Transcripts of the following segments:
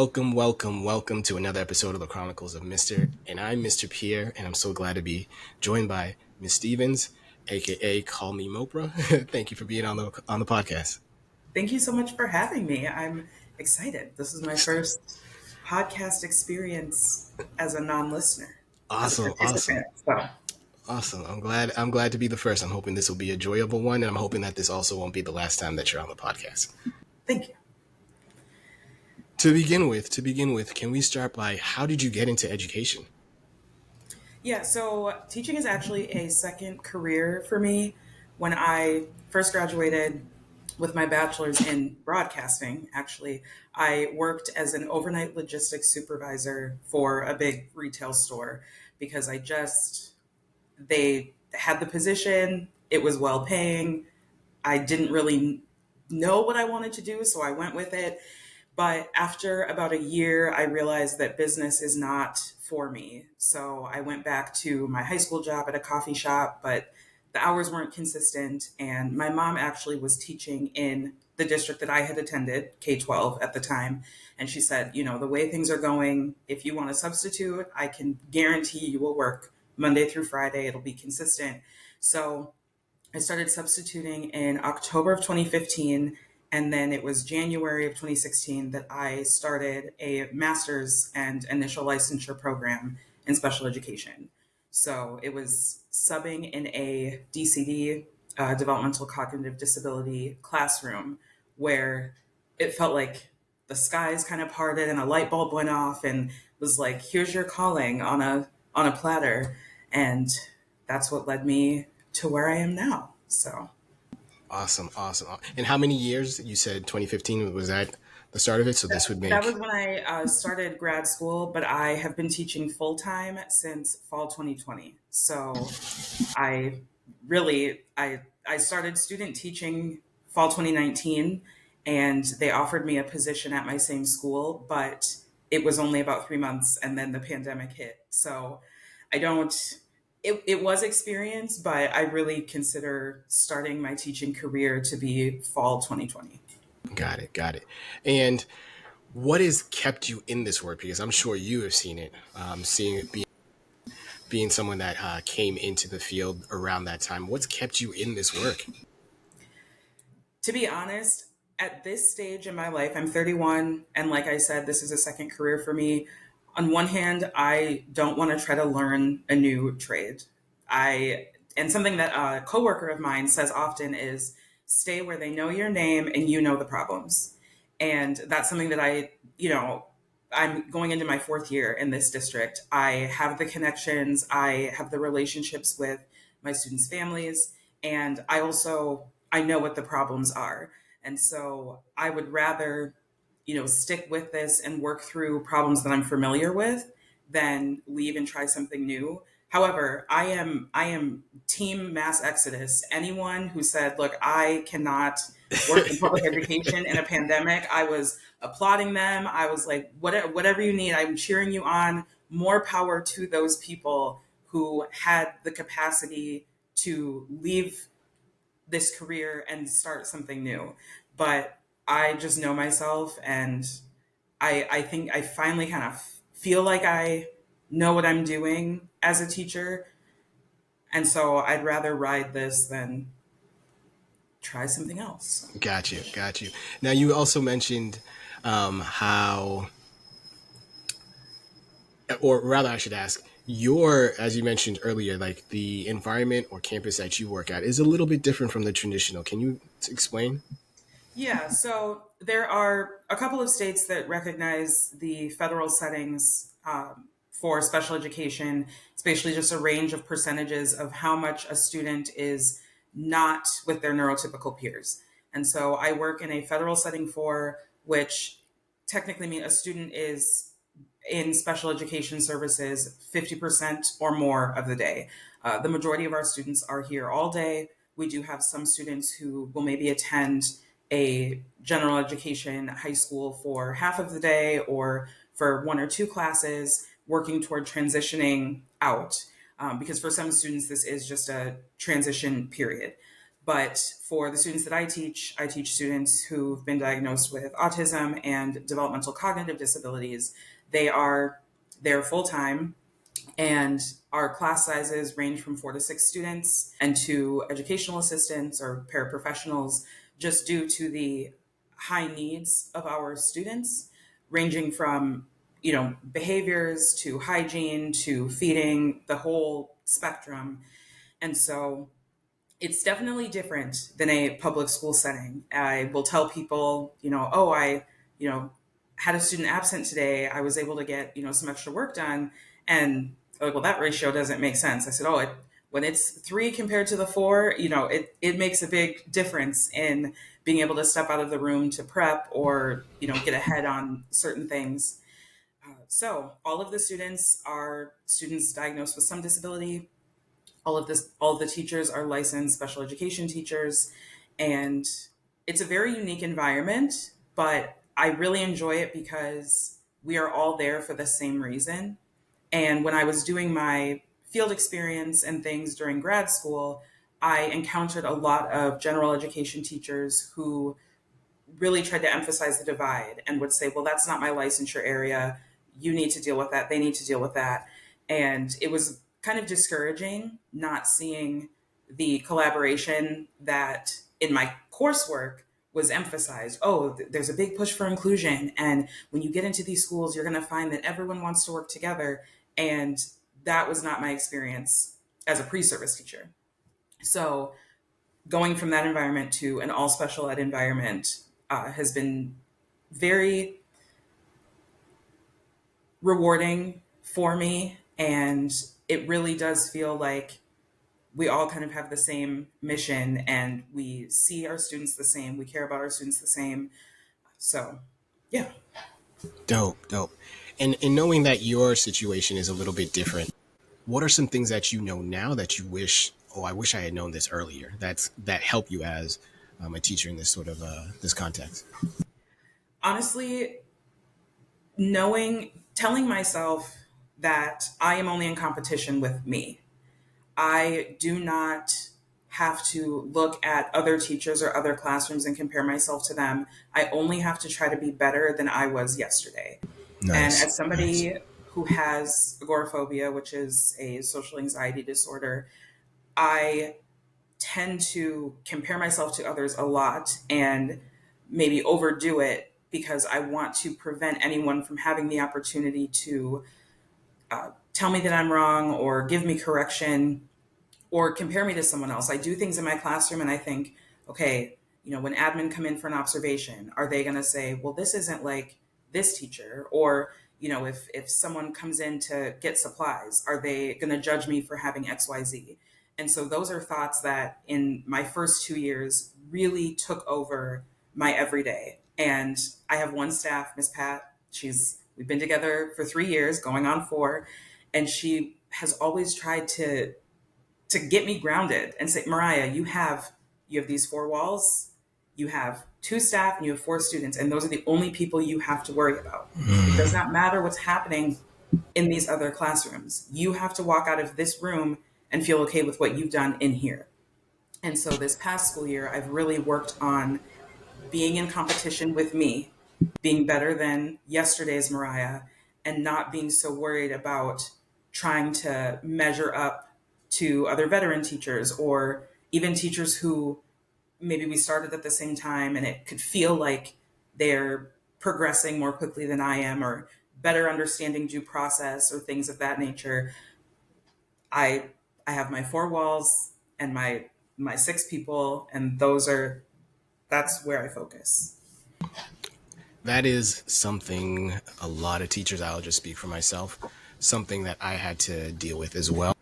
welcome to another episode of the Chronicles of Mr. And I'm Mr. Pierre, and I'm so glad to be joined by Miss Stevens, aka Call Me Mopra. Thank you for being on the podcast. Thank you so much for having me. I'm excited. This is my first podcast experience as a non-listener, as a Awesome, awesome, participant. So, awesome. I'm glad to be the first. I'm hoping this will be a enjoyable one, and I'm hoping that this also won't be the last time that you're on the podcast. thank you. To begin with, can we start by how did you get into education? Yeah, so teaching is actually a second career for me. When I first graduated with my bachelor's in broadcasting, actually, I worked as an overnight logistics supervisor for a big retail store because they had the position, it was well paying. I didn't really know what I wanted to do, so I went with it. But after about a year, I realized that business is not for me. So I went back to my high school job at a coffee shop, but the hours weren't consistent. And my mom actually was teaching in the district that I had attended, K 12 at the time. And she said, the way things are going, if you want to substitute, I can guarantee you will work Monday through Friday. It'll be consistent. So I started substituting in October of 2015, and then it was January of 2016 that I started a master's and initial licensure program in special education. So it was subbing in a DCD, developmental cognitive disability classroom, where it felt like the skies kind of parted and a light bulb went off and was like, here's your calling on a platter. And that's what led me to where I am now. So Awesome, awesome. And how many years? You said 2015 was that the start of it, so this would that was make. when I started grad school, but I have been teaching full time since fall 2020. So I I started student teaching fall 2019, and they offered me a position at my same school, but it was only about 3 months, and then the pandemic hit. So I don't. It was experience, but I really consider starting my teaching career to be fall 2020. Got it, got it. And what has kept you in this work? Because I'm sure you have seen it, seeing it being someone that came into the field around that time. What's kept you in this work? To be honest, at this stage in my life, I'm 31, and like I said, this is a second career for me. On one hand, I don't want to try to learn a new trade. I and something that a coworker of mine says often is stay where they know your name and you know the problems. And that's something that I'm going into my fourth year in this district. I have the connections, I have the relationships with my students' families, and I know what the problems are. And so I would rather, stick with this and work through problems that I'm familiar with than leave and try something new. However, I am team mass exodus. Anyone who said, "Look, I cannot work in public education in a pandemic," I was applauding them. I was like, whatever you need, I'm cheering you on. More power to those people who had the capacity to leave this career and start something new. But I just know myself, and I think I finally kind of feel like I know what I'm doing as a teacher. And so I'd rather ride this than try something else. Got you, got you. Now you also mentioned how, or rather, I should ask, as you mentioned earlier, like the environment or campus that you work at is a little bit different from the traditional. Can you explain? Yeah, so there are a couple of states that recognize the federal settings for special education. It's basically just a range of percentages of how much a student is not with their neurotypical peers. And so I work in a federal setting for which technically mean a student is in special education services 50% or more of the day. The majority of our students are here all day. We do have some students who will maybe attend a general education high school for half of the day or for one or two classes, working toward transitioning out. Because for some students, this is just a transition period. But for the students that I teach students who've been diagnosed with autism and developmental cognitive disabilities. They are they're full time, and our class sizes range from 4 to 6 students and 2 educational assistants or paraprofessionals, just due to the high needs of our students, ranging from behaviors to hygiene to feeding, the whole spectrum. And so it's definitely different than a public school setting. I will tell people, oh, you know, had a student absent today. I was able to get, some extra work done. And they're like, well, that ratio doesn't make sense. I said, oh, when it's 3 compared to the 4, it makes a big difference in being able to step out of the room to prep or, get ahead on certain things. So all of the students are students diagnosed with some disability. All of the teachers are licensed special education teachers, and it's a very unique environment, but I really enjoy it because we are all there for the same reason. And when I was doing my field experience and things during grad school, I encountered a lot of general education teachers who really tried to emphasize the divide and would say, well, that's not my licensure area. You need to deal with that. They need to deal with that. And it was kind of discouraging not seeing the collaboration that in my coursework was emphasized. Oh, there's a big push for inclusion. And when you get into these schools, you're going to find that everyone wants to work together. And that was not my experience as a pre service teacher. So going from that environment to an all special ed environment has been very rewarding for me. And it really does feel like we all kind of have the same mission and we see our students the same. We care about our students the same. So, yeah. Dope, dope. And knowing that your situation is a little bit different, what are some things that you know now that you wish, oh, I wish I had known this earlier? That help you as a teacher in this sort of this context. Honestly, telling myself that I am only in competition with me. I do not have to look at other teachers or other classrooms and compare myself to them. I only have to try to be better than I was yesterday. And Nice, as nice. somebody who has agoraphobia, which is a social anxiety disorder, I tend to compare myself to others a lot and maybe overdo it because I want to prevent anyone from having the opportunity to tell me that I'm wrong or give me correction or compare me to someone else. I do things in my classroom and I think, okay, when admin come in for an observation, are they going to say, well, this isn't like this teacher? Or, if someone comes in to get supplies, are they going to judge me for having XYZ? And so those are thoughts that in my first 2 years really took over my everyday. And I have one staff, Miss Pat. We've been together for 3 years, going on 4, and she has always tried to get me grounded and say, Moriah, you have these 4 walls, you have 2 staff, and you have 4 students, and those are the only people you have to worry about. It does not matter what's happening in these other classrooms. You have to walk out of this room and feel okay with what you've done in here. And so this past school year, I've really worked on being in competition with me, being better than yesterday's Moriah, and not being so worried about trying to measure up to other veteran teachers or even teachers who maybe we started at the same time and it could feel like they're progressing more quickly than I am or better understanding due process or things of that nature. I I have my 4 walls and my 6 people, and that's where I focus. That is something a lot of teachers, I'll just speak for myself, something that I had to deal with as well.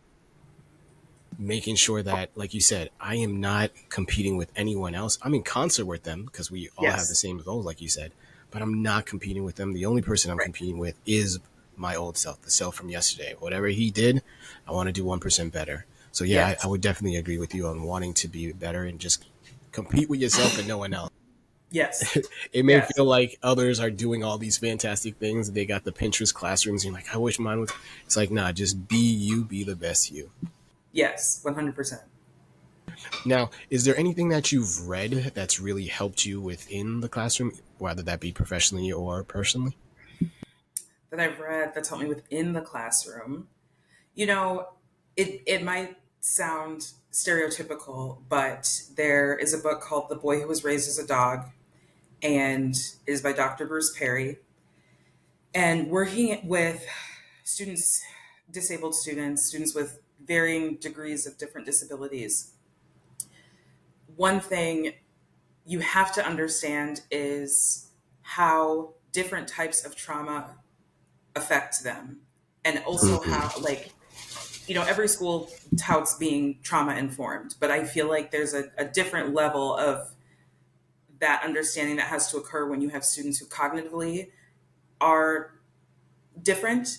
Making sure that, like you said, I am not competing with anyone else. I'm in concert with them because we all have the Yes. same goals, like you said, but I'm not competing with them. The only person I'm Right. competing with is my old self, the self from yesterday. Whatever he did, I want to do 1% better. So yeah, I Yes. would definitely agree with you on wanting to be better and just compete with yourself and no one else. Yes. It may Yes. feel like others are doing all these fantastic things. They got the Pinterest classrooms. And you're like, I wish mine was. It's like, nah, just be you, be the best you. Yes. 100%. Now, is there anything that you've read that's really helped you within the classroom, whether that be professionally or personally? That I've read that's helped me within the classroom. You know, it might sound stereotypical, but there is a book called The Boy Who Was Raised as a Dog, and it is by Dr. Bruce Perry. And working with students, disabled students, students with varying degrees of different disabilities, one thing you have to understand is how different types of trauma affect them. And also how, Mm-hmm. like, every school touts being trauma informed, but I feel like there's a different level of that understanding that has to occur when you have students who cognitively are different.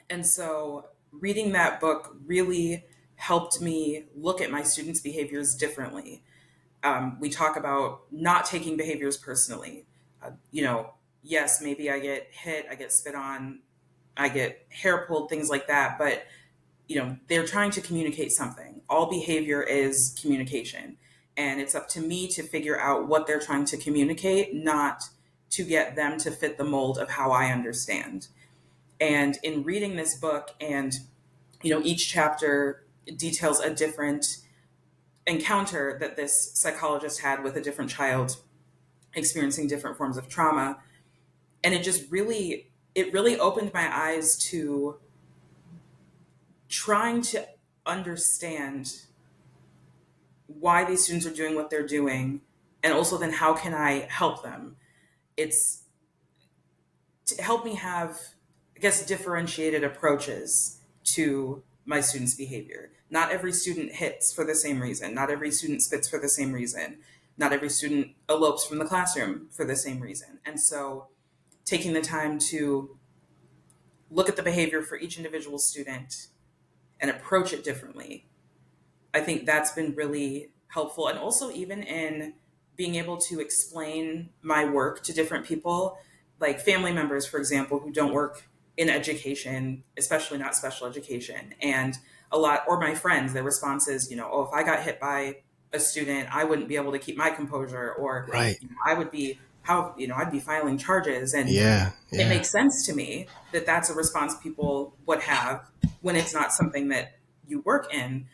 And so reading that book really helped me look at my students' behaviors differently. We talk about not taking behaviors personally. Yes, maybe I get hit, I get spit on, I get hair pulled, things like that, but they're trying to communicate something. All behavior is communication. And it's up to me to figure out what they're trying to communicate, not to get them to fit the mold of how I understand. And in reading this book, and each chapter details a different encounter that this psychologist had with a different child experiencing different forms of trauma. And it really opened my eyes to trying to understand why these students are doing what they're doing, and also then how can I help them. It's to help me have, I guess, differentiated approaches to my students' behavior. Not every student hits for the same reason. Not every student spits for the same reason. Not every student elopes from the classroom for the same reason. And so taking the time to look at the behavior for each individual student and approach it differently, I think that's been really helpful. And also, even in being able to explain my work to different people, like family members, for example, who don't work in education, especially not special education. And or my friends, their response is, oh, if I got hit by a student, I wouldn't be able to keep my composure, or Right. I would be, I'd be filing charges. And Yeah. it Yeah. makes sense to me that that's a response people would have when it's not something that you work in.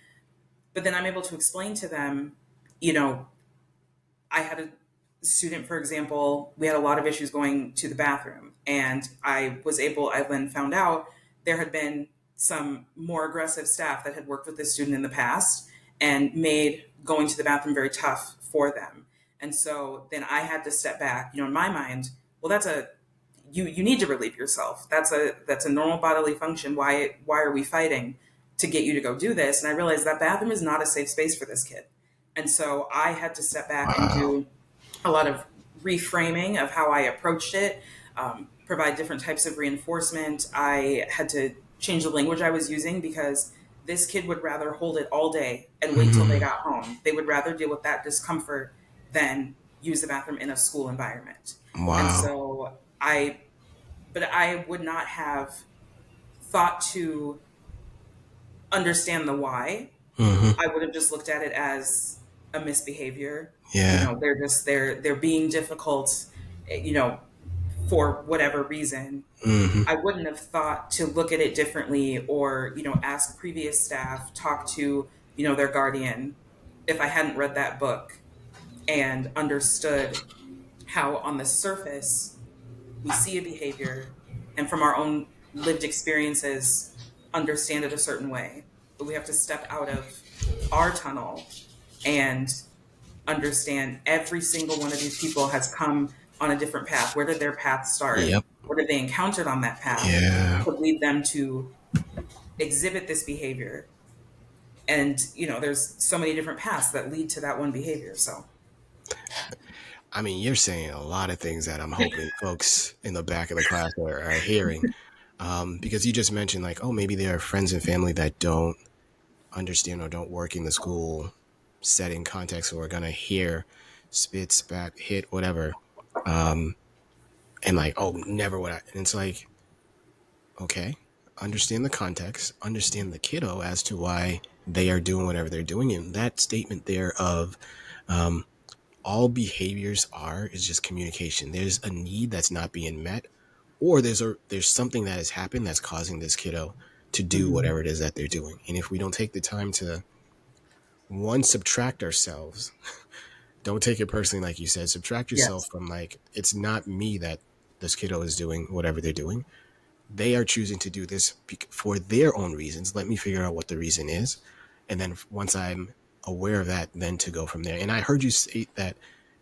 But then I'm able to explain to them, you know, I had a student, for example, we had a lot of issues going to the bathroom. And I then found out there had been some more aggressive staff that had worked with this student in the past and made going to the bathroom very tough for them. And so then I had to step back, in my mind, well, you need to relieve yourself. That's a normal bodily function. Why are we fighting to get you to go do this? And I realized that bathroom is not a safe space for this kid. And so I had to step back and Wow. do a lot of reframing of how I approached it, provide different types of reinforcement. I had to change the language I was using because this kid would rather hold it all day and wait till they Hmm. got home. They would rather deal with that discomfort than use the bathroom in a school environment. And Wow. so but I would not have thought to understand the why. Hmm. I would have just looked at it as a misbehavior. Yeah. They're being difficult, you know, for whatever reason. Hmm. I wouldn't have thought to look at it differently, or, ask previous staff, talk to, their guardian, if I hadn't read that book and understood how on the surface we see a behavior, and from our own lived experiences understand it a certain way, but we have to step out of our tunnel and understand every single one of these people has come on a different path. Where did their path start? Yep. What did they encountered on that path Yeah. to lead them to exhibit this behavior? And there's so many different paths that lead to that one behavior. So I mean, you're saying a lot of things that I'm hoping folks in the back of the class are hearing. Because you just mentioned, like, oh, maybe there are friends and family that don't understand or don't work in the school setting context, or are going to hear spit, spat, hit, whatever. And like, oh, never would I. And it's like, okay. understand the context, understand the kiddo as to why they are doing whatever they're doing. And that statement there of um, all behaviors are is just communication. There's a need that's not being met, or there's something that has happened that's causing this kiddo to do Hmm. whatever it is that they're doing. And if we don't take the time to one subtract ourselves, don't take it personally, like you said, subtract yourself Yes. from like it's not me that this kiddo is doing whatever they're doing. They are choosing to do this for their own reasons. Let me figure out what the reason is. And then once I'm aware of that, then to go from there. And I heard you say that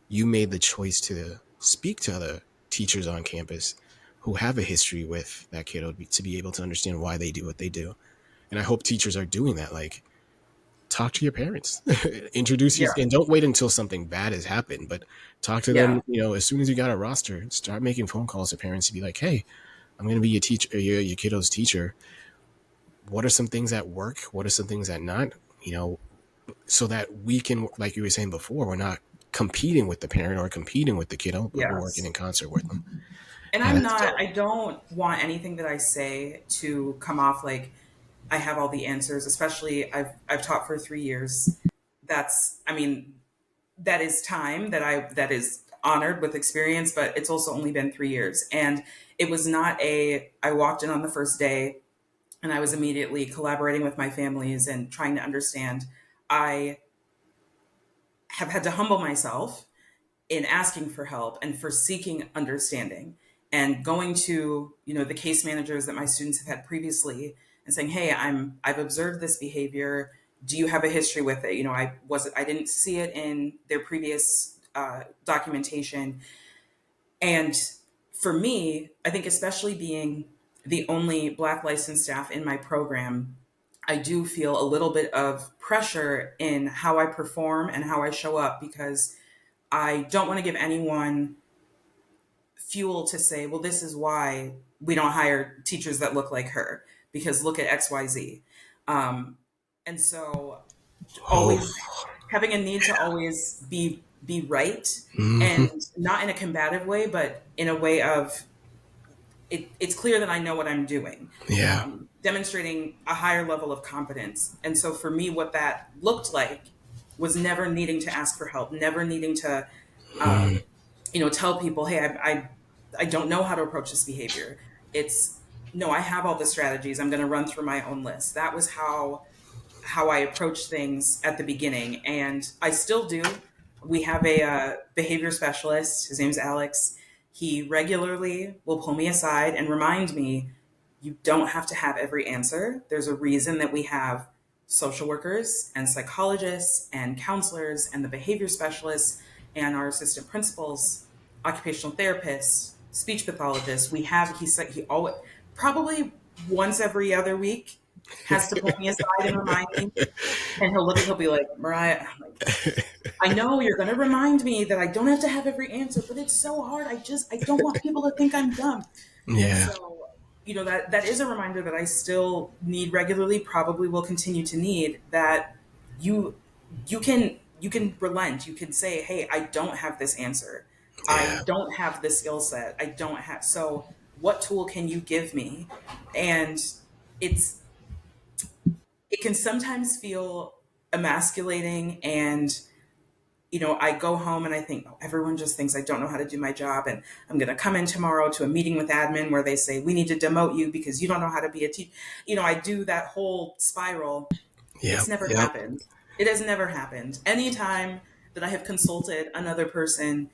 you made the choice to speak to other teachers on campus who have a history with that kiddo to be able to understand why they do what they do. And I hope teachers are doing that. Like, talk to your parents, introduce you, Yeah. and don't wait until something bad has happened, but talk to Yeah. them. As soon as you got a roster, start making phone calls to parents to be like, "Hey, I'm going to be your teacher, your kiddo's teacher. What are some things that work? What are some things that not? You know, so that we can, like you were saying before, we're not competing with the parent or competing with the kiddo, but we're working Yes. in concert with them." And Yeah, I'm that's not, dope. I don't want anything that I say to come off like I have all the answers, especially I've taught for 3 years. That's, I mean, that is time that is honored with experience, but it's also only been 3 years. And it was not I walked in on the first day and I was immediately collaborating with my families and trying to understand. I have had to humble myself in asking for help and for seeking understanding and going to the case managers that my students have had previously and saying, hey, I've observed this behavior. Do you have a history with it? I didn't see it in their previous documentation. And for me, I think especially being the only Black licensed staff in my program, I do feel a little bit of pressure in how I perform and how I show up, because I don't want to give anyone fuel to say, well, this is why we don't hire teachers that look like her, because look at XYZ. Um, and so Oh, always having a need to always be right, mm-hmm. and not in a combative way, but in a way of it's clear that I know what I'm doing, Yeah. demonstrating a higher level of competence. And so for me, what that looked like was never needing to ask for help, never needing to Mm, tell people, hey, I don't know how to approach this behavior. It's no, I have all the strategies. I'm going to run through my own list. That was how I approach things at the beginning, and I still do. We have a behavior specialist. His name's Alex. He regularly will pull me aside and remind me, you don't have to have every answer. There's a reason that we have social workers and psychologists and counselors and the behavior specialists and our assistant principals, occupational therapists, speech pathologists. He said he always, probably once every other week, has to pull me aside and remind me. And he'll be like, Moriah, I'm like, I know you're going to remind me that I don't have to have every answer, but it's so hard. I don't want people to think I'm dumb. And yeah. so, that is a reminder that I still need regularly, probably will continue to need, that you, you can relent. You can say, hey, I don't have this answer. Yeah. I don't have the skill set. I don't have, so what tool can you give me? And it's, it can sometimes feel emasculating, and I go home and I think, oh, everyone just thinks I don't know how to do my job, and I'm going to come in tomorrow to a meeting with admin where they say we need to demote you because you don't know how to be a teacher. I do that whole spiral. Yep. It's never Yep. happened. It has never happened. Anytime that I have consulted another person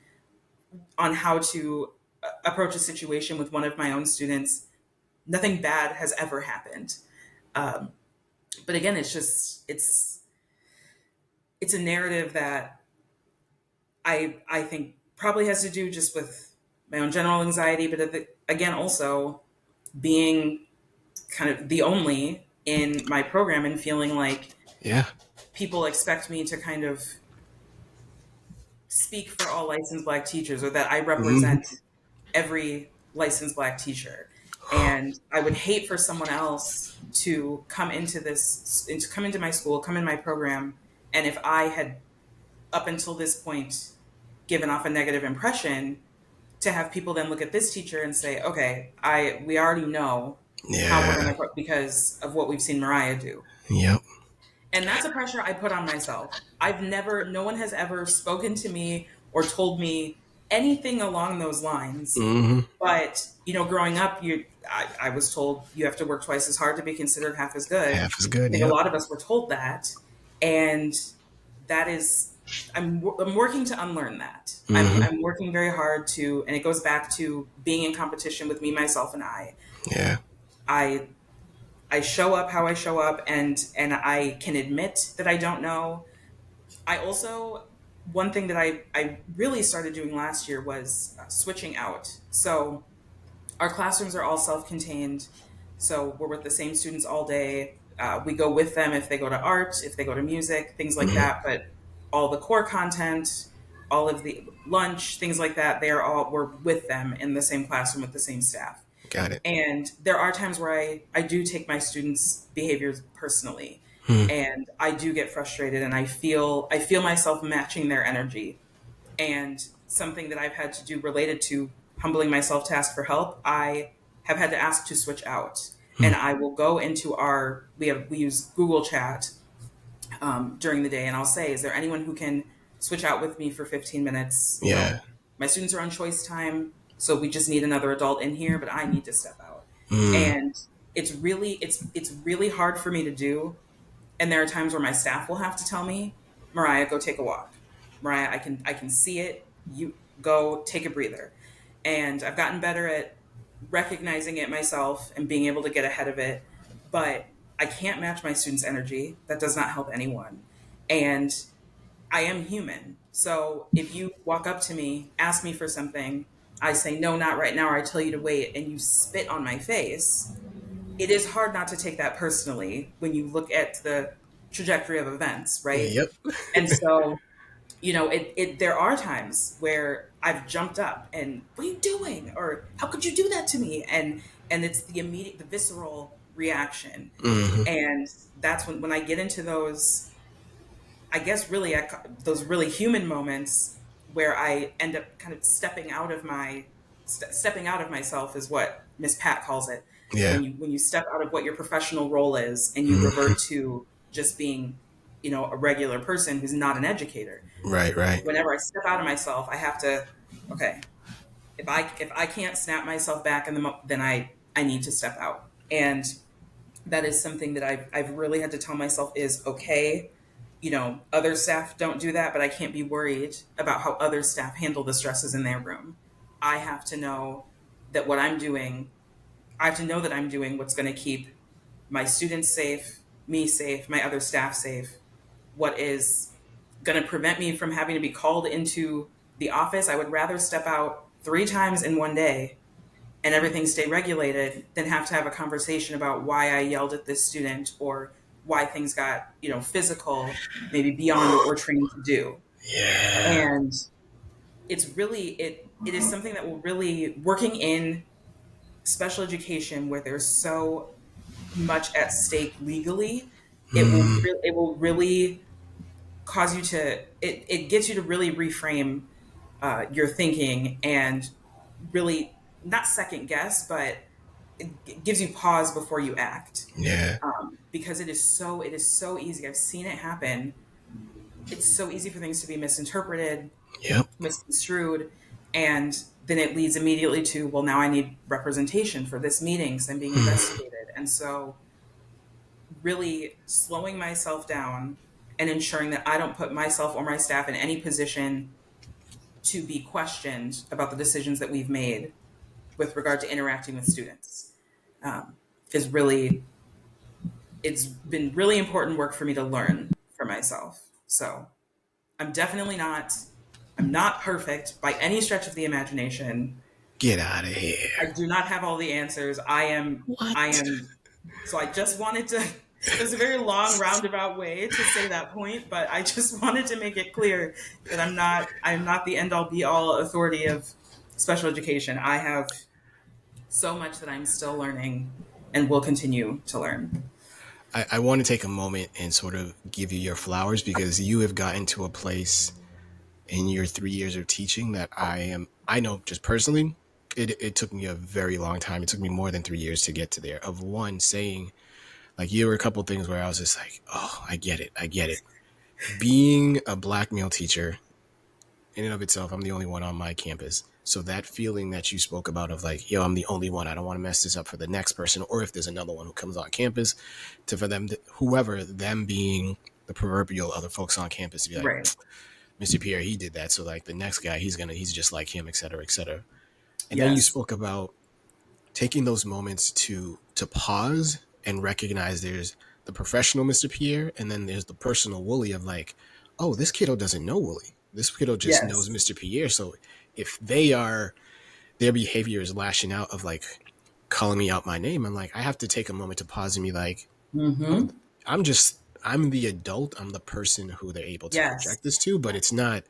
on how to approach a situation with one of my own students, nothing bad has ever happened. Um, but again, it's a narrative that I think probably has to do just with my own general anxiety, but again, also being kind of the only in my program and feeling like Yeah. people expect me to kind of speak for all licensed Black teachers, or that I Hmm. represent every licensed Black teacher. And I would hate for someone else to come into my school, come in my program, and if I had up until this point given off a negative impression, to have people then look at this teacher and say, okay, we already know how we're Yeah. going to, because of what we've seen Moriah do. Yep. And that's a pressure I put on myself. No one has ever spoken to me or told me anything along those lines. Mm-hmm. But, growing up, I was told you have to work twice as hard to be considered half as good. Half as good. I think a Yep. lot of us were told that. And that is, I'm working to unlearn that. Mm-hmm. I'm working very hard to, and it goes back to being in competition with me, myself, and I. Yeah. I I show up how I show up, and I can admit that I don't know. I also, one thing that I really started doing last year was switching out. So our classrooms are all self-contained, so we're with the same students all day. We go with them if they go to art, if they go to music, things like Mm-hmm. that. But all the core content, all of the lunch, things like that, we're with them in the same classroom with the same staff. Got it. And there are times where I do take my students' behaviors personally, Hmm. and I do get frustrated, and I feel myself matching their energy. And something that I've had to do related to humbling myself to ask for help, I have had to ask to switch out. Hmm. And I will go into we use Google Chat during the day, and I'll say, is there anyone who can switch out with me for 15 minutes? Yeah. My students are on choice time, so we just need another adult in here, but I need to step out. Mm. And it's really hard for me to do. And there are times where my staff will have to tell me, Moriah, go take a walk. Moriah, I can see it. You go take a breather. And I've gotten better at recognizing it myself and being able to get ahead of it. But I can't match my students' energy. That does not help anyone. And I am human. So if you walk up to me, ask me for something, I say, no, not right now, or I tell you to wait, and you spit on my face, it is hard not to take that personally when you look at the trajectory of events, right? Yep. And so, there are times where I've jumped up and, what are you doing? Or how could you do that to me? And it's the visceral reaction. Mm-hmm. And that's when I get into those, I guess really those really human moments where I end up kind of stepping out of myself is what Miss Pat calls it. Yeah. When you step out of what your professional role is and you Mm-hmm. revert to just being, a regular person who's not an educator. Right. Right. Whenever I step out of myself, I have to, okay, if I can't snap myself back then I need to step out. And that is something that I've really had to tell myself is okay. Other staff don't do that, but I can't be worried about how other staff handle the stresses in their room. I have to know that what I'm doing, I have to know that I'm doing what's going to keep my students safe, me safe, my other staff safe. What is going to prevent me from having to be called into the office? I would rather step out 3 times in one day and everything stay regulated than have to have a conversation about why I yelled at this student or why things got, physical, maybe beyond what we're trained to do. Yeah. And it is something that will really, working in special education where there's so much at stake legally, Mm. it will really cause you to, it gets you to really reframe your thinking and really not second guess, but it gives you pause before you act. Yeah. Because it is so easy. I've seen it happen. It's so easy for things to be misinterpreted, Yep. misconstrued, and then it leads immediately to, well, now I need representation for this meeting because I'm being investigated. And so really slowing myself down and ensuring that I don't put myself or my staff in any position to be questioned about the decisions that we've made with regard to interacting with students um, is really, it's been really important work for me to learn for myself. So I'm not perfect by any stretch of the imagination. Get out of I here. do not have all the answers. I What? am, so I just wanted to, it was a very long roundabout way to say that point, but I just wanted to make it clear that I'm not the end all be all authority of special education. I have so much that I'm still learning and will continue to learn. I want to take a moment and sort of give you your flowers because you have gotten to a place in your 3 years of teaching that I know just personally. it took me a very long time. It took me more than 3 years to get to there. Of one saying, like, there were a couple things where I was just like, oh, I get it. I get it. Being a black male teacher, in and of itself, I'm the only one on my campus. So that feeling that you spoke about of like, yo, I'm the only one. I don't want to mess this up for the next person, or if there's another one who comes on campus, to for them, whoever them being the proverbial other folks on campus, to be like, Right. Mr. Pierre, he did that. So like the next guy, he's just like him, et cetera, et cetera. And then you Yes. spoke about taking those moments to pause and recognize there's the professional Mr. Pierre, and then there's the personal Wooly of like, oh, this kiddo doesn't know Wooly. This kiddo just knows Yes. Mr. Pierre. So if they are their behavior is lashing out of like calling me out my name, I'm like, I have to take a moment to pause and be like, oh, Mm-hmm. I'm the adult. I'm the person who they're able to Yes. project this to, but it's not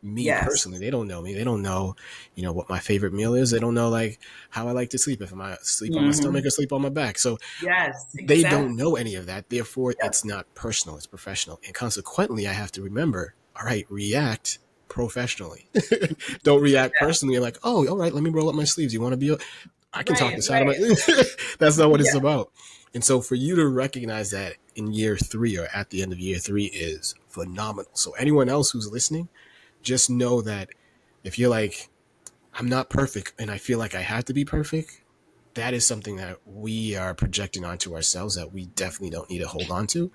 me Yes. personally. They don't know me. They don't know, what my favorite meal is. They don't know like how I like to sleep. If I sleep on my Mm-hmm. stomach or sleep on my back. So Yes. they don't Exactly. know any of that. Therefore, Yep. it's not personal. It's professional. And consequently, I have to remember, all right, react professionally. Don't react Yeah. personally. Like, oh, all right, let me roll up my sleeves. You want to be I can talk Right. this out of my. Right. That's not what it's Yeah. about. And so for you to recognize that in year three or at the end of year three is phenomenal. So anyone else who's listening, just know that if you're like, I'm not perfect and I feel like I have to be perfect, that is something that we are projecting onto ourselves that we definitely don't need to hold on to.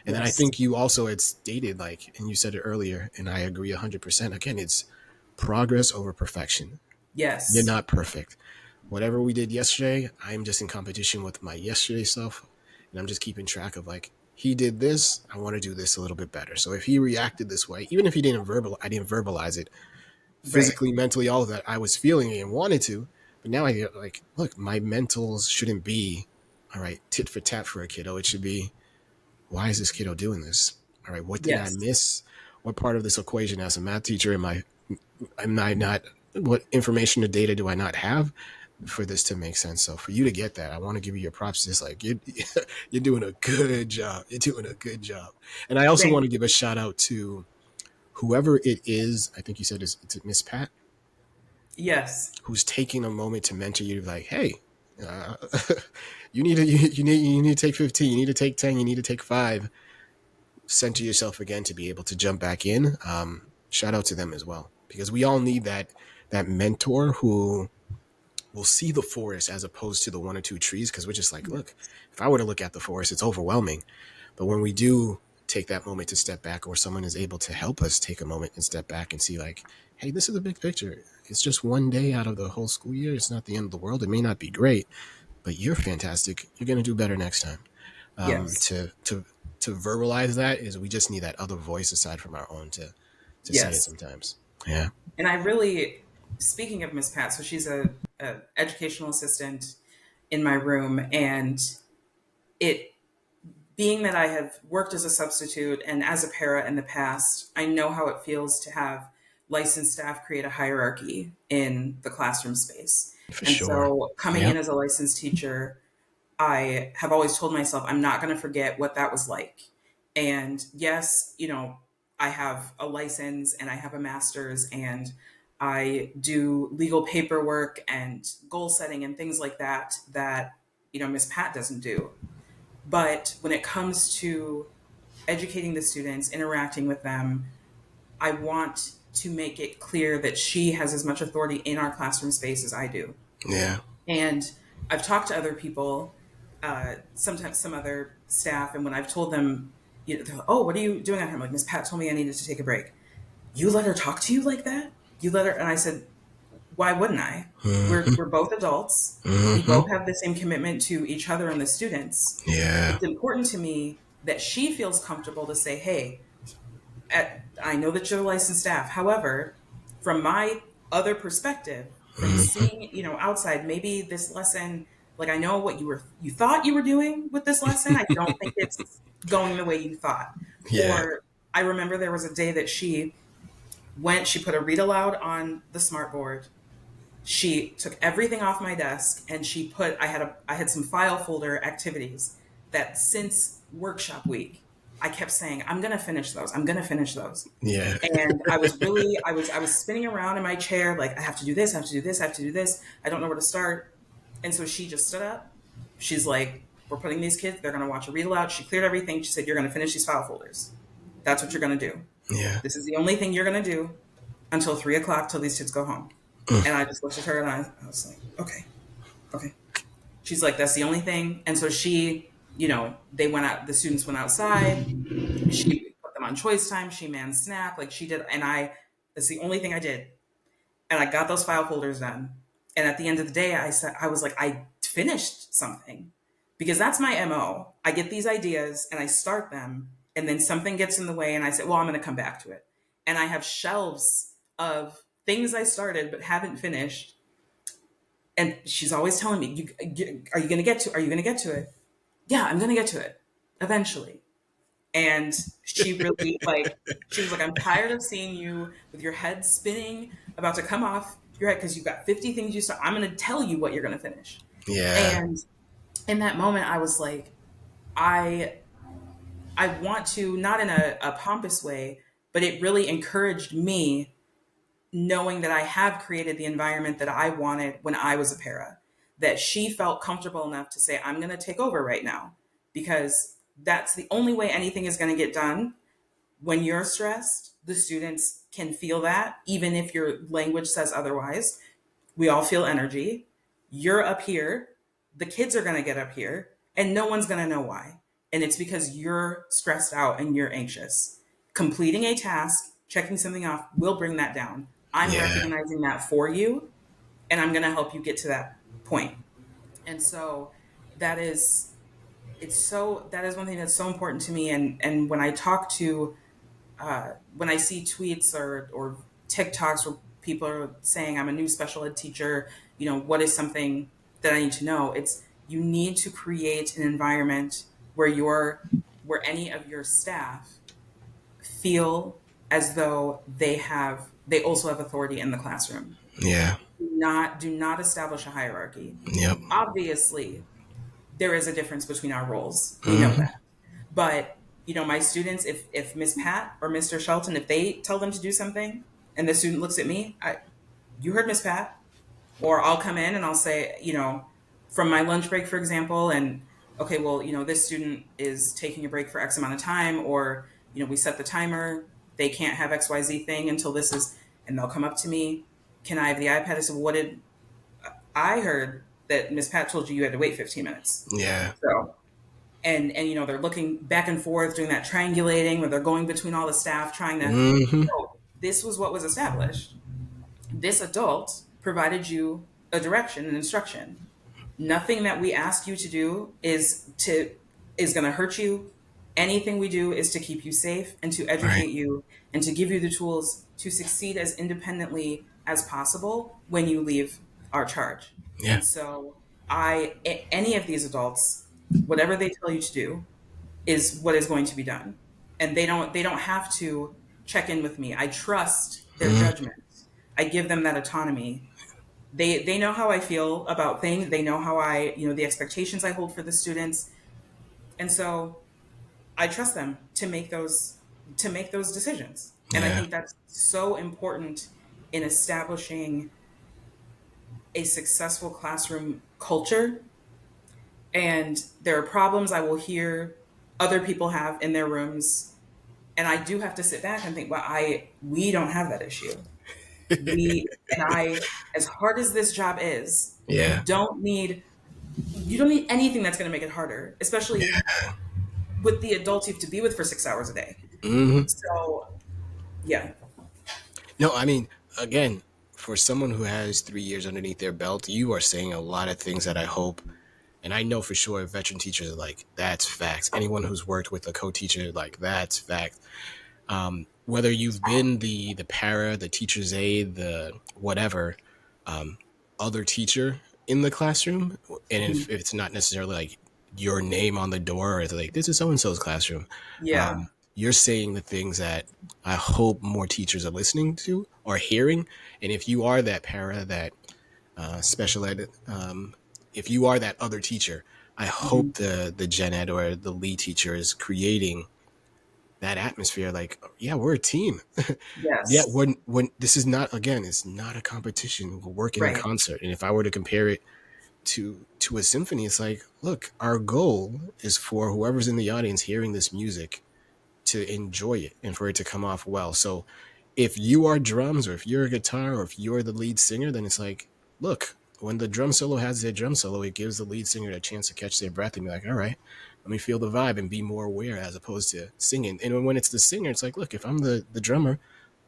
And then I Yes. think you also had stated, like, and you said it earlier, and I agree 100%. Again, it's progress over perfection. You're Yes. not perfect. Whatever we did yesterday, I'm just in competition with my yesterday self, and I'm just keeping track of like he did this. I want to do this a little bit better. So if he reacted this way, even if he didn't I didn't verbalize it Right. physically, mentally, all of that. I was feeling it and wanted to, but now I get like, look, my mentals shouldn't be all right, tit for tat for a kiddo. It should be, why is this kiddo doing this? All right, what did I Yes. miss? What part of this equation as a math teacher am I not, what information or data do I not have for this to make sense? So for you to get that, I want to give you your props. Just like you're doing a good job. You're doing a good job. And I also Thank want to you. give a shout out to whoever it is. I think you said it's Miss Pat, Yes. who's taking a moment to mentor you. Like, hey, uh, you need to take 15. You need to take 10. You need to take 5. Center yourself again to be able to jump back in. Shout out to them as well, because we all need that mentor who will see the forest as opposed to the one or two trees. Because we're just like, look, if I were to look at the forest, it's overwhelming. But when we do take that moment to step back, or someone is able to help us take a moment and step back and see, like, hey, this is the big picture. It's just one day out of the whole school year. It's not the end of the world. It may not be great, but you're fantastic. You're going to do better next time. um, Yes. to to to verbalize that is we just need that other voice aside from our own to say it Yes. sometimes. Yeah, And I really, speaking of Miss Pat, so she's a educational assistant in my room, and it being that I have worked as a substitute and as a para in the past, I know how it feels to have licensed staff create a hierarchy in the classroom space. for And sure. so coming in Yep. as a licensed teacher, I have always told myself I'm not going to forget what that was like. And yes, I have a license and I have a master's and I do legal paperwork and goal setting and things like that Miss Pat doesn't do. But when it comes to educating the students, interacting with them, I want to make it clear that she has as much authority in our classroom space as I do. Yeah. And I've talked to other people, sometimes some other staff, and when I've told them, they're like, oh, what are you doing at home? Like, Miss Pat told me I needed to take a break. You let her talk to you like that? You let her? And I said, why wouldn't I? Mm-hmm. We're both adults. We Mm-hmm. both have the same commitment to each other and the students. Yeah. It's important to me that she feels comfortable to say, hey, I know that you're licensed staff. However, from my other perspective, from Mm-hmm. seeing, outside, maybe this lesson, like I know what you thought you were doing with this lesson. I don't think it's going the way you thought. Yeah. Or I remember there was a day that she put a read aloud on the smartboard. She took everything off my desk and she put I had some file folder activities that since workshop week I kept saying, I'm going to finish those. I'm going to finish those. Yeah. And I was really, I was spinning around in my chair, like, I have to do this, I have to do this, I have to do this. I don't know where to start. And so she just stood up. She's like, we're putting these kids, they're going to watch a read aloud. She cleared everything. She said, you're going to finish these file folders. That's what you're going to do. Yeah. This is the only thing you're going to do until 3 o'clock till these kids go home. And I just looked at her and I was like, okay, okay. She's like, that's the only thing. And so she, they went out, the students went outside. She put them on choice time. She manned snack, like she did. And that's the only thing I did. And I got those file folders done. And at the end of the day, I was like, I finished something because that's my MO. I get these ideas and I start them and then something gets in the way and I say, well, I'm going to come back to it. And I have shelves of things I started but haven't finished. And she's always telling me, are you going to get to, are you going to get to it? Yeah, I'm going to get to it eventually. And she really she was like, I'm tired of seeing you with your head spinning, about to come off your head because you've got 50 things you start. I'm going to tell you what you're going to finish. Yeah. And in that moment, I was like, I want to, not in a pompous way, but it really encouraged me knowing that I have created the environment that I wanted when I was a para, that she felt comfortable enough to say, I'm going to take over right now because that's the only way anything is going to get done. When you're stressed, the students can feel that, even if your language says otherwise. We all feel energy. You're up here. The kids are going to get up here, and no one's going to know why. And it's because you're stressed out and you're anxious. Completing a task, checking something off will bring that down. I'm Yeah. recognizing that for you, and I'm going to help you get to that point. And so that is, that is one thing that's so important to me. And when I talk to, when I see tweets or TikToks where people are saying, I'm a new special ed teacher, what is something that I need to know? It's, you need to create an environment where where any of your staff feel as though they also have authority in the classroom. Yeah. Do not establish a hierarchy. Yep. Obviously, there is a difference between our roles. We know Hmm. that. But, my students, if Miss Pat or Mr. Shelton, if they tell them to do something and the student looks at me, you heard Miss Pat. Or I'll come in and I'll say, from my lunch break, for example, and okay, well, this student is taking a break for X amount of time, or, we set the timer, they can't have XYZ thing until this is, and they'll come up to me, can I have the iPad? I said, well, what did I heard that Miss Pat told you had to wait 15 minutes. Yeah. So, and they're looking back and forth, doing that triangulating where they're going between all the staff, trying to, Hmm. no, this was what was established. This adult provided you a direction and instruction. Nothing that we ask you to do is going to hurt you. Anything we do is to keep you safe and to Right. educate you and to give you the tools to succeed as independently as possible when you leave our charge. Yeah. And so any of these adults, whatever they tell you to do is what is going to be done. And they don't have to check in with me. I trust their Hmm. judgment. I give them that autonomy. They know how I feel about things. They know how the expectations I hold for the students. And so I trust them to make those decisions. And I Yeah. think that's so important in establishing a successful classroom culture. And there are problems I will hear other people have in their rooms, and I do have to sit back and think, well, we don't have that issue. As hard as this job is, you Yeah. don't need anything that's going to make it harder, especially with the adults you have to be with for 6 hours a day. Hmm. So yeah. No, I mean, again, for someone who has 3 years underneath their belt, you are saying a lot of things that I hope, and I know for sure veteran teachers are like, that's facts. Anyone who's worked with a co-teacher, like, that's fact. Whether you've been the para, the teacher's aide, the whatever, um, other teacher in the classroom, and if it's not necessarily like your name on the door or it's like this is so and so's classroom, Yeah. you're saying the things that I hope more teachers are listening to or hearing. And if you are that para, that special ed, if you are that other teacher, I hope Mhm. the gen ed or the lead teacher is creating that atmosphere, like, yeah, we're a team. Yeah, Yes. when this is not, again, it's not a competition. We're working in Right. concert. And if I were to compare it to a symphony, it's like, look, our goal is for whoever's in the audience hearing this music to enjoy it and for it to come off well. So if you are drums or if you're a guitar or if you're the lead singer, then it's like, look, when the drum solo has their drum solo, it gives the lead singer a chance to catch their breath and be like, all right, let me feel the vibe and be more aware as opposed to singing. And when it's the singer, it's like, look, if I'm the drummer,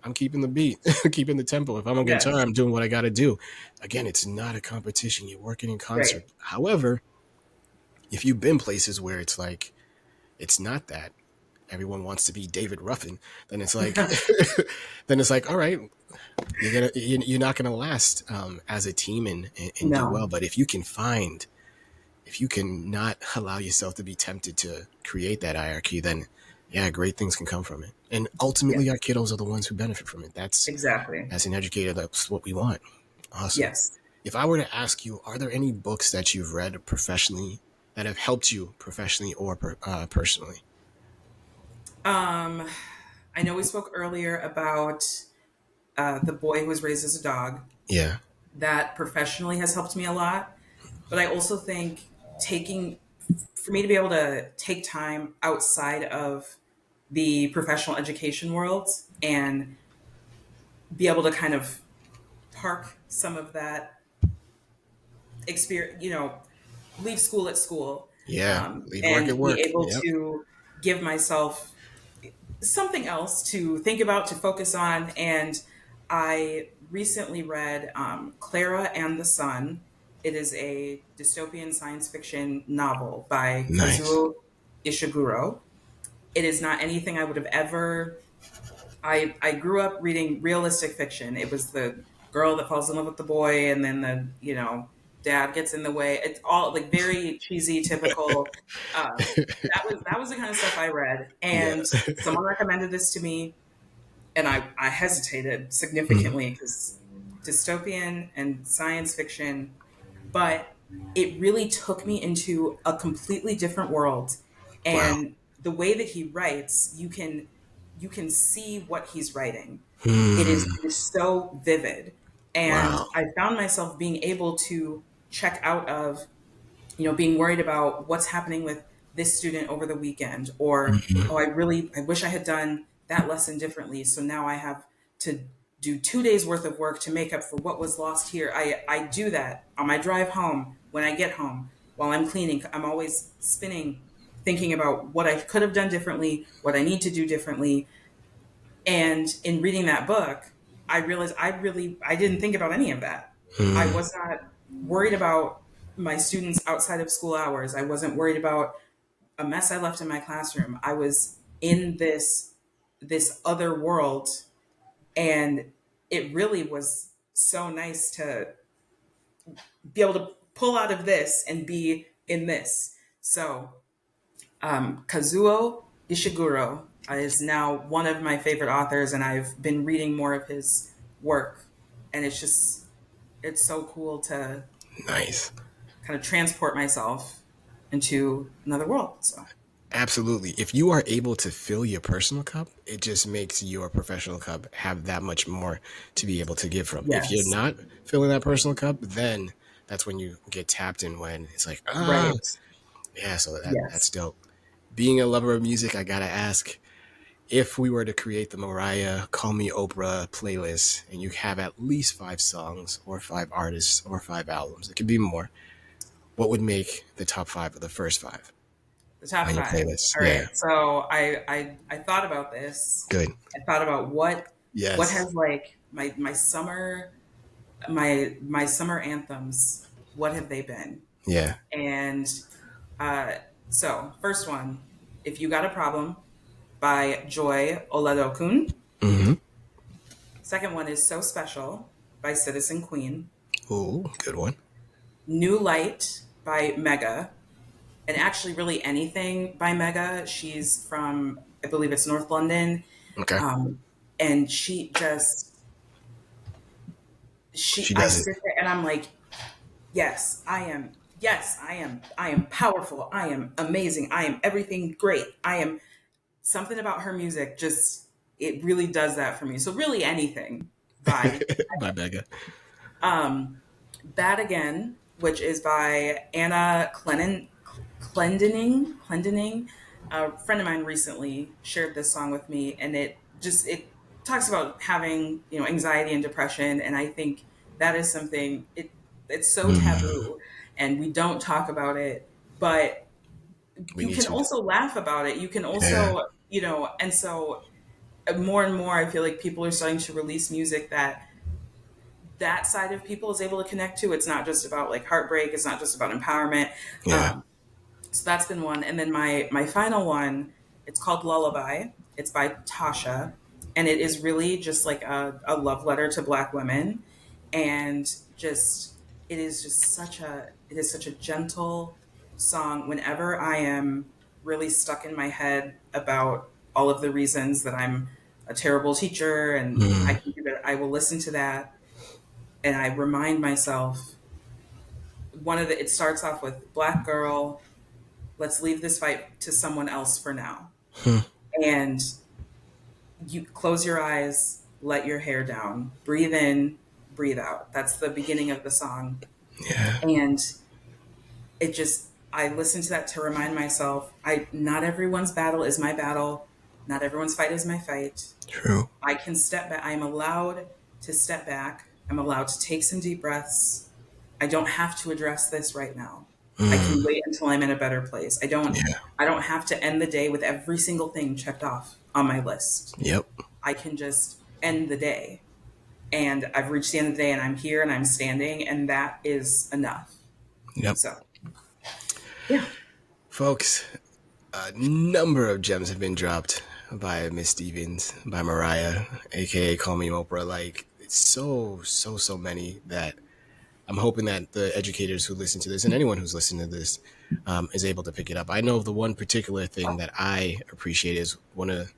I'm keeping the beat, keeping the tempo. If I'm a guitar, Yes. I'm doing what I got to do. Again, it's not a competition. You're working in Right. concert. However, if you've been places where it's like, it's not that, everyone wants to be David Ruffin, then it's like, then it's like, all right, you're not gonna last as a team and do No. well. But if you can find, if you can not allow yourself to be tempted to create that hierarchy, then yeah, great things can come from it. And ultimately, our Yes. kiddos are the ones who benefit from it. That's, Exactly. as an educator, that's what we want. Awesome. Yes. If I were to ask you, are there any books that you've read professionally that have helped you professionally or personally? Um, I know we spoke earlier about The Boy Who Was Raised as a Dog. Yeah. That professionally has helped me a lot. But I also think taking, for me to be able to take time outside of the professional education world and be able to kind of park some of that experience, leave school at school, Yeah. Leave work at and be work. able Yep. to give myself something else to think about, to focus on. And I recently read Clara and the Sun. It is a dystopian science fiction novel by Nice. Kazuo Ishiguro. It is not anything I would have ever. I grew up reading realistic fiction. It was the girl that falls in love with the boy, and then the dad gets in the way. It's all like very cheesy, typical. That was the kind of stuff I read, Yeah. and someone recommended this to me, and I hesitated Mhm. significantly because dystopian and science fiction, but it really took me into a completely different world. Wow. And the way that he writes, you can see what he's writing. It is Hmm. it is so vivid. And Wow. I found myself being able to check out of, being worried about what's happening with this student over the weekend, or, oh, I wish I had done that lesson differently. So now I have to do 2 days worth of work to make up for what was lost here. I do that on my drive home, when I get home, while I'm cleaning. I'm always spinning, thinking about what I could have done differently, what I need to do differently. And in reading that book, I realized I didn't think about any of that. I Hmm. was not worried about my students outside of school hours. I wasn't worried about a mess I left in my classroom. I was in this other world, and it really was so nice to be able to pull out of this and be in this. So Kazuo Ishiguro is now one of my favorite authors, and I've been reading more of his work. And it's so cool to Nice. kind of transport myself into another world. So, Absolutely. If you are able to fill your personal cup, it just makes your professional cup have that much more to be able to give from. If you're yes, not filling that personal cup, then that's when you get tapped in, when it's like, right. yeah, so that's Yes. dope. Being a lover of music, I gotta ask, if we were to create the Moriah Call Me Oprah playlist and you have at least 5 songs or 5 artists or 5 albums, it could be more, what would make the top 5 of the first 5 The top on your five. playlist? All Yeah, right. So I thought about this. good. I thought about what Yes. has like my summer anthems. What have they been? Yeah. And uh, so, first one, If You Got a Problem by Joy Oladokun. Mm-hmm. Second one is So Special by Citizen Queen. Ooh, good one. New Light by Mega. And actually, really anything by Mega. She's from, I believe it's North London. Okay. Um, and She I does it. sit there and I'm like, yes, I am powerful. I am amazing. I am everything great. I am something about her music just, it really does that for me. So really anything by By Becca. um, Bad Again, which is by Anna Clendening. A friend of mine recently shared this song with me, and it talks about having, anxiety and depression, and I think that is something, it's so Mm, taboo, and we don't talk about it, but we you need can to. also laugh about it. You can Yeah. also, and so more and more, I feel like people are starting to release music that side of people is able to connect to. It's not just about like heartbreak. It's not just about empowerment. Yeah. Um, so that's been one. And then my final one, it's called Lullaby. It's by Tasha, and it is really just like a love letter to Black women, and just it is such a gentle song. Whenever I am really stuck in my head about all of the reasons that I'm a terrible teacher, and Mm, I will listen to that, and I remind myself, it starts off with Black girl, let's leave this fight to someone else for now. hmm, And you close your eyes, let your hair down, breathe in, breathe out. That's the beginning of the song. yeah. And I listen to that to remind myself, not everyone's battle is my battle. Not everyone's fight is my fight. True. I can step back. I am allowed to step back. I'm allowed to take some deep breaths. I don't have to address this right now. I can Mm, wait until I'm in a better place. yeah. I don't have to end the day with every single thing checked off on my list. Yep. I can just end the day. And I've reached the end of the day, and I'm here and I'm standing, and that is enough. Yep. So, yeah. Folks, a number of gems have been dropped by Miss Stevens, by Moriah, aka Call Me Oprah. Like, it's so many that I'm hoping that the educators who listen to this and anyone who's listening to this is able to pick it up. I know the one particular thing that I appreciate is one of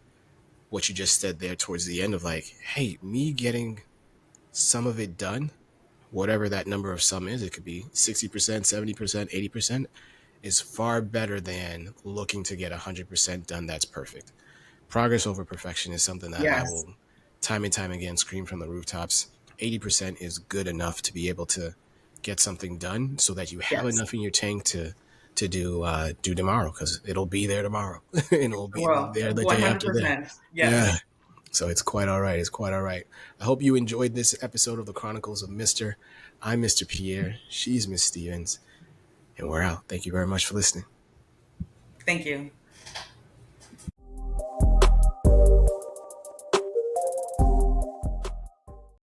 what you just said there towards the end of like, hey, me getting some of it done, whatever that number of some is, it could be 60%, 70%, 80%, is far better than looking to get 100% done. That's perfect. Progress over perfection is something that I Yes. will time and time again scream from the rooftops. 80% is good enough to be able to get something done so that you have Yes. enough in your tank to do tomorrow, because it'll be there tomorrow and it'll be Well, there the day after that. 100%. Yeah. Yes. So it's quite all right. It's quite all right. I hope you enjoyed this episode of the Chronicles of Mr. I'm Mr. Pierre. She's Miss Stevens. And we're out. Thank you very much for listening. Thank you.